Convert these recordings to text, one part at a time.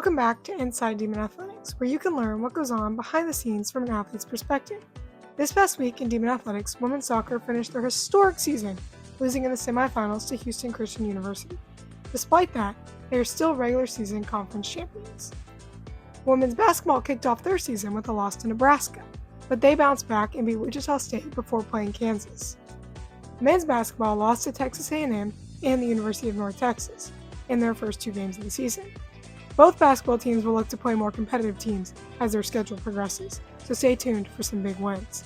Welcome back to Inside Demon Athletics, where you can learn what goes on behind the scenes from an athlete's perspective. This past week in Demon Athletics, women's soccer finished their historic season, losing in the semifinals to Houston Christian University. Despite that, they are still regular season conference champions. Women's basketball kicked off their season with a loss to Nebraska, but they bounced back and beat Wichita State before playing Kansas. Men's basketball lost to Texas A&M and the University of North Texas in their first two games of the season. Both basketball teams will look to play more competitive teams as their schedule progresses, so stay tuned for some big wins.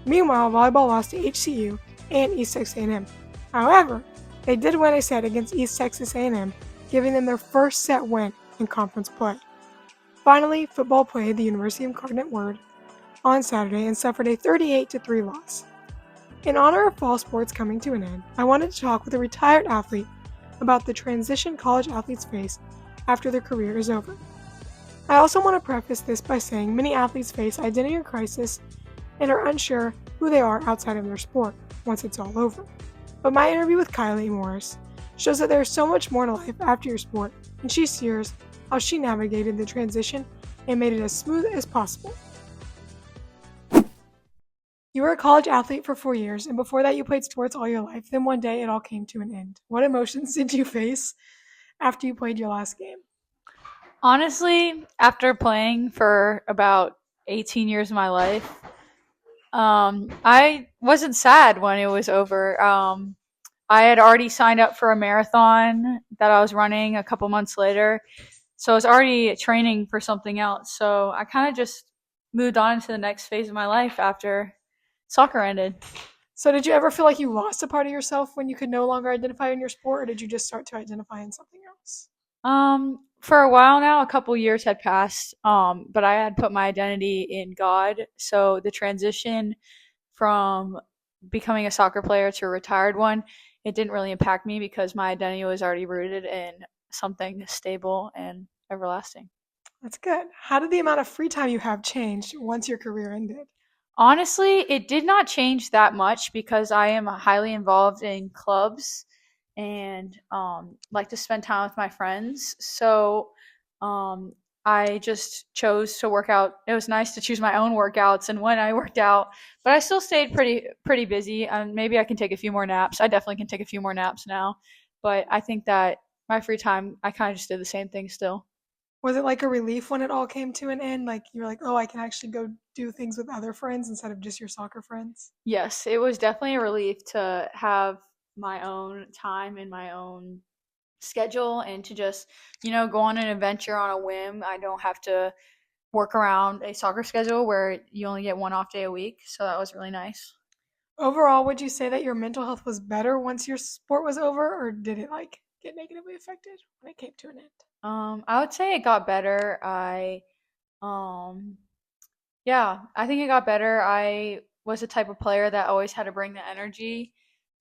Meanwhile, volleyball lost to HCU and East Texas A&M. However, they did win a set against East Texas A&M, giving them their first set win in conference play. Finally, football played the University of Incarnate Word on Saturday and suffered a 38-3 loss. In honor of fall sports coming to an end, I wanted to talk with a retired athlete about the transition college athletes face after their career is over. I also want to preface this by saying many athletes face identity crisis and are unsure who they are outside of their sport once it's all over. But my interview with Kylie Morris shows that there is so much more to life after your sport, and she shares how she navigated the transition and made it as smooth as possible. You were a college athlete for 4 years, and before that you played sports all your life. Then one day it all came to an end. What emotions did you face after you played your last game? Honestly, after playing for about 18 years of my life, I wasn't sad when it was over. I had already signed up for a marathon that I was running a couple months later, so I was already training for something else. So I kind of just moved on to the next phase of my life after soccer ended. So did you ever feel like you lost a part of yourself when you could no longer identify in your sport, or did you just start to identify in something else? For a while now, a couple years had passed, but I had put my identity in God. So the transition from becoming a soccer player to a retired one, it didn't really impact me because my identity was already rooted in something stable and everlasting. That's good. How did the amount of free time you have change once your career ended? Honestly, it did not change that much because I am highly involved in clubs and like to spend time with my friends. So um, I just chose to work out. It was nice to choose my own workouts and when I worked out, but I still stayed pretty busy. And maybe I can take a few more naps. I definitely can take a few more naps now, but I think that my free time, I kind of just did the same thing still. Was it like a relief when it all came to an end? Like you were like, oh, I can actually go do things with other friends instead of just your soccer friends? Yes, it was definitely a relief to have my own time and my own schedule and to just, go on an adventure on a whim. I don't have to work around a soccer schedule where you only get one off day a week. So that was really nice. Overall, would you say that your mental health was better once your sport was over, or did it like get negatively affected when it came to an end? I would say it got better. Um, yeah, I think it got better. I was the type of player that always had to bring the energy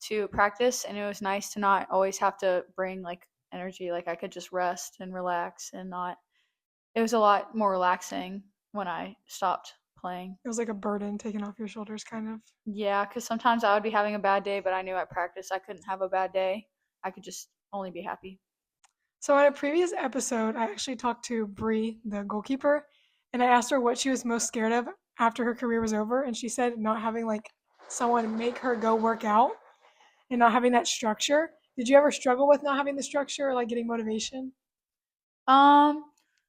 to practice, and it was nice to not always have to bring like energy. Like I could just rest and relax and not. It was a lot more relaxing when I stopped playing. It was like a burden taken off your shoulders, kind of. Yeah, because sometimes I would be having a bad day, but I knew at practice I couldn't have a bad day. I could just only be happy. So in a previous episode, I actually talked to Bree, the goalkeeper, and I asked her what she was most scared of after her career was over, and she said not having like someone make her go work out and not having that structure. Did you ever struggle with not having the structure or like getting motivation? Um,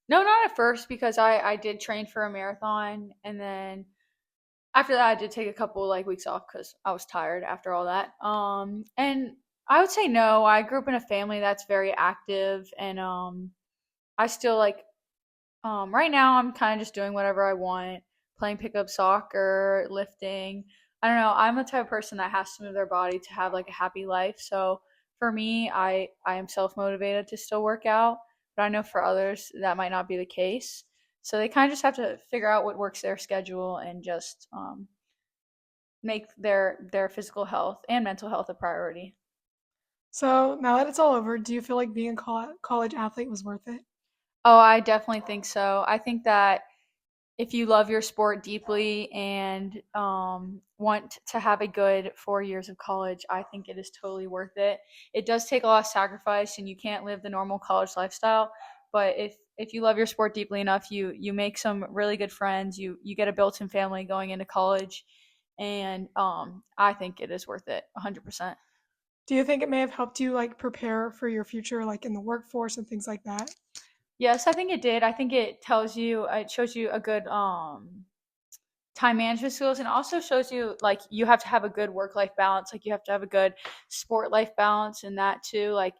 no, not at first because I did train for a marathon, and then after that I did take a couple like weeks off because I was tired after all that. And I would say no. I grew up in a family that's very active, and I still like right now I'm kind of just doing whatever I want, playing pickup soccer, lifting. I don't know. I'm the type of person that has to move their body to have like a happy life. So for me, I am self motivated to still work out, but I know for others that might not be the case. So they kind of just have to figure out what works their schedule and just make their physical health and mental health a priority. So now that it's all over, do you feel like being a college athlete was worth it? Oh, I definitely think so. I think that if you love your sport deeply and want to have a good 4 years of college, I think it is totally worth it. It does take a lot of sacrifice, and you can't live the normal college lifestyle, But if you love your sport deeply enough, you make some really good friends. You get a built-in family going into college, and I think it is worth it 100%. Do you think it may have helped you like prepare for your future, like in the workforce and things like that? Yes, I think it did. I think it shows you a good time management skills, and also shows you like you have to have a good work life balance. Like you have to have a good sport life balance, and that too. Like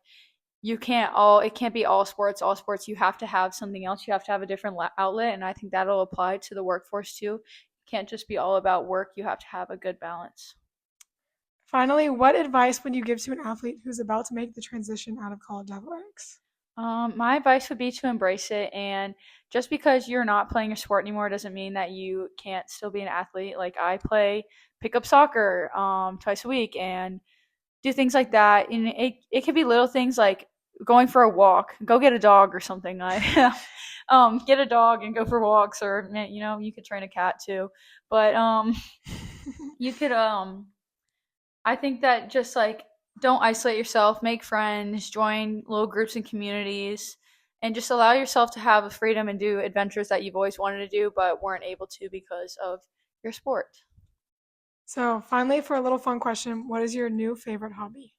you can't all it can't be all sports. All sports, you have to have something else. You have to have a different outlet, and I think that'll apply to the workforce too. You can't just be all about work. You have to have a good balance. Finally, what advice would you give to an athlete who's about to make the transition out of college athletics? My advice would be to embrace it. And just because you're not playing a sport anymore doesn't mean that you can't still be an athlete. Like I play pickup soccer twice a week and do things like that. And it could be little things like going for a walk, go get a dog or something. Like get a dog and go for walks, or you could train a cat too. But you could I think that just like don't isolate yourself, make friends, join little groups and communities, and just allow yourself to have the freedom and do adventures that you've always wanted to do but weren't able to because of your sport. So, finally, for a little fun question, what is your new favorite hobby?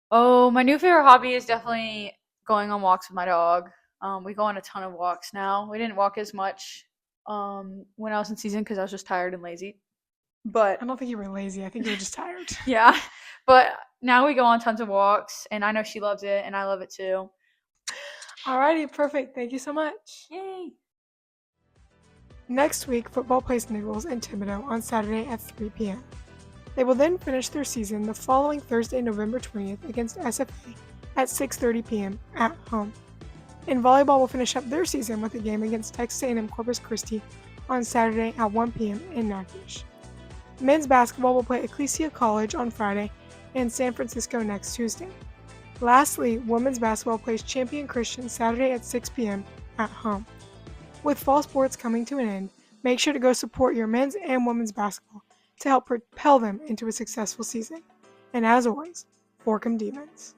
Oh, my new favorite hobby is definitely going on walks with my dog. We go on a ton of walks now. We didn't walk as much when I was in season because I was just tired and lazy. But I don't think you were lazy. I think you were just tired. yeah, but now we go on tons of walks, and I know she loves it, and I love it too. Alrighty, perfect. Thank you so much. Yay! Next week, football plays Nichols and Thibodeau on Saturday at 3 p.m. They will then finish their season the following Thursday, November 20th against SFA at 6:30 p.m. at home. And volleyball will finish up their season with a game against Texas A&M Corpus Christi on Saturday at 1 p.m. in Natchitoches. Men's basketball will play Ecclesia College on Friday and San Francisco next Tuesday. Lastly, women's basketball plays Champion Christian Saturday at 6 p.m. at home. With fall sports coming to an end, make sure to go support your men's and women's basketball to help propel them into a successful season. And as always, Fork 'em Demons.